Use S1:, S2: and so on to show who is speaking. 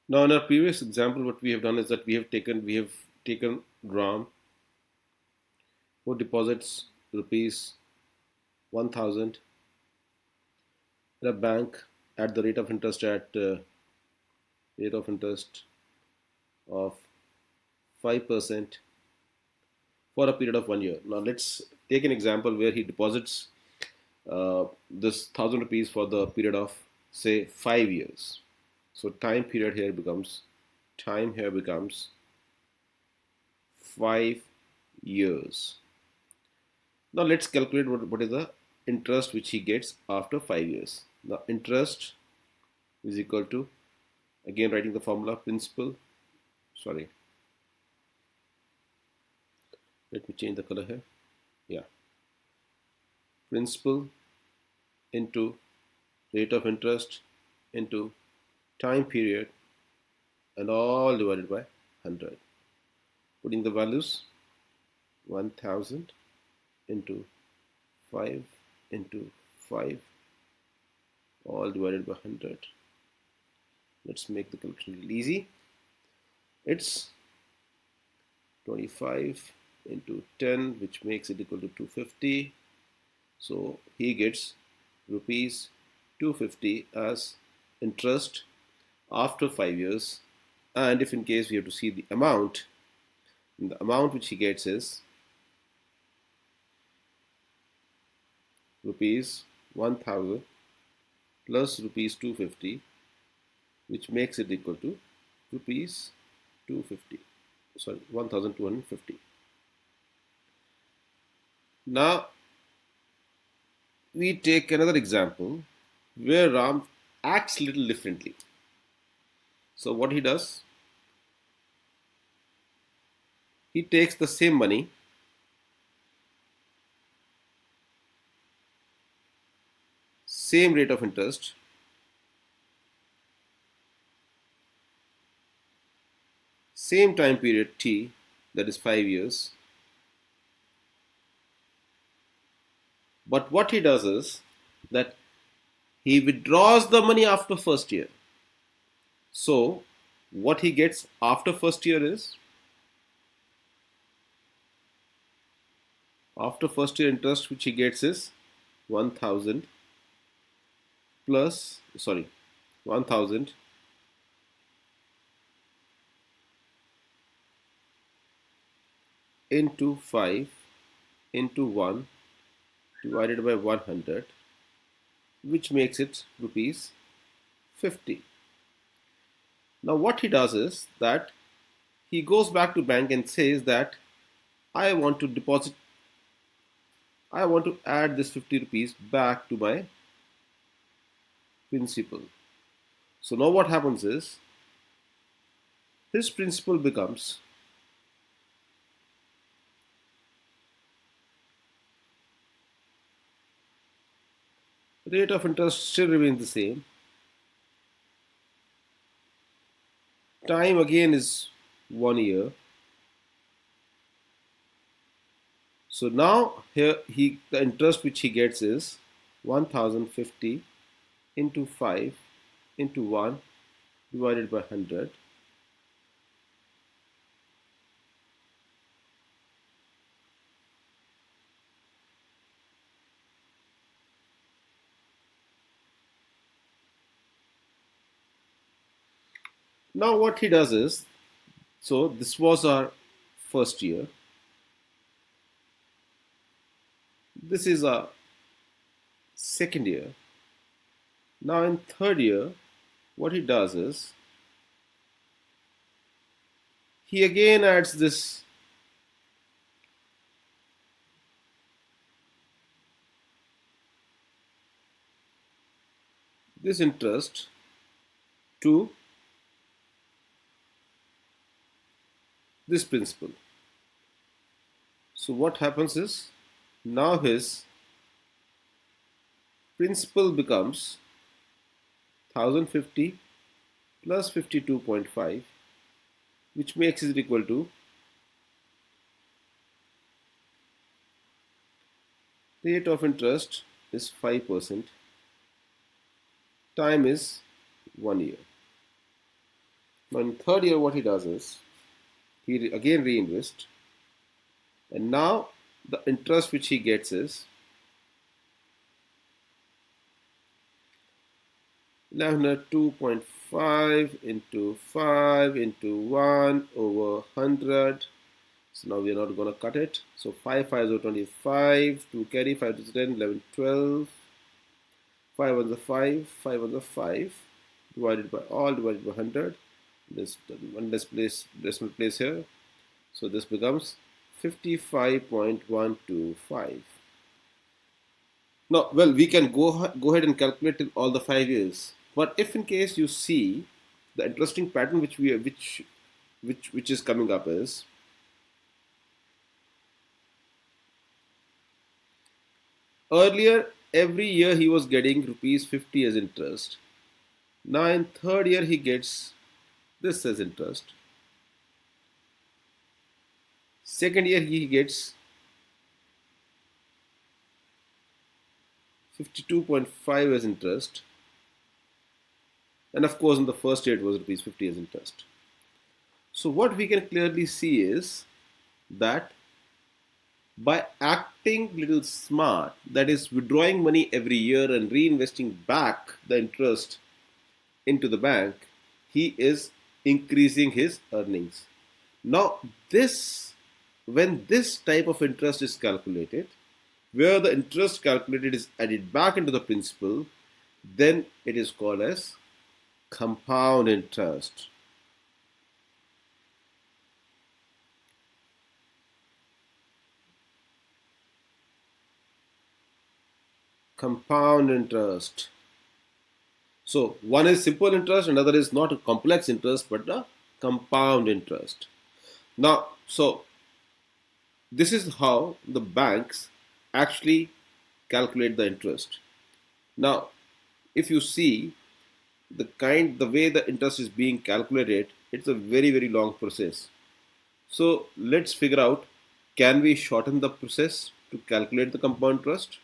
S1: Now, in our previous example, what we have done is that we have taken Ram, who deposits rupees 1,000 in a bank at the rate of interest of 5% for a period of 1 year. Now, let's take an example where he deposits this 1,000 rupees for the period of say 5 years. So time here becomes 5 years. Now let's calculate what is the interest which he gets after 5 years. Now interest is equal to, again writing the formula, principal, sorry, let me change the color here. Yeah, principal into rate of interest into time period and all divided by 100. Putting the values, 1000 into 5 into 5 all divided by 100. Let's make the calculation really easy. It's 25 into 10, which makes it equal to 250. So he gets rupees 250 as interest after 5 years. And if in case we have to see the amount which he gets is rupees 1000 plus rupees 250, which makes it equal to rupees 250, sorry, 1250. Now we take another example where Ram acts little differently. So what he does, he takes the same money, same rate of interest, same time period T, that is 5 years. But what he does is that he withdraws the money after first year. So what he gets after first year is, after first year interest which he gets is 1000 plus, sorry, 1000 into 5 into 1 divided by 100, which makes it rupees 50. Now what he does is that he goes back to bank and says that I want to add this 50 rupees back to my principal. So now what happens is his principal becomes rate of interest still remains the same. Time again is 1 year. So now here the interest which he gets is 1050 into 5 into 1 divided by 100. Now what he does is, so this was our first year. This is our second year. Now in third year, what he does is, he again adds this interest to this principal. So what happens is, now his principal becomes 1050 plus 52.5, which makes it equal to rate of interest is 5%, time is 1 year. Now in third year, what he does is he again reinvests, and now the interest which he gets is 1102.5 into 5 into 1 over 100. So now we are not going to cut it. So 5 5 is 25, 2 carry, 5 to 10, 11, 12. 5 on the 5, 5 on the 5, divided by all, divided by 100. This one decimal place here. So this becomes 55.125. Now, well, we can go ahead and calculate in all the 5 years. But if in case you see the interesting pattern which is coming up is earlier every year he was getting rupees 50 as interest. Now in third year he gets this as interest. Second year he gets 52.5 as interest. And of course in the first year it was rupees 50 as interest. So what we can clearly see is that by acting little smart, that is withdrawing money every year and reinvesting back the interest into the bank, he is increasing his earnings. Now when this type of interest is calculated, where the interest calculated is added back into the principal, then it is called as compound interest. Compound interest. So one is simple interest, another is not a complex interest but a compound interest. Now, so this is how the banks actually calculate the interest. Now, if you see the way the interest is being calculated, it's a very long process. So let's figure out, can we shorten the process to calculate the compound interest?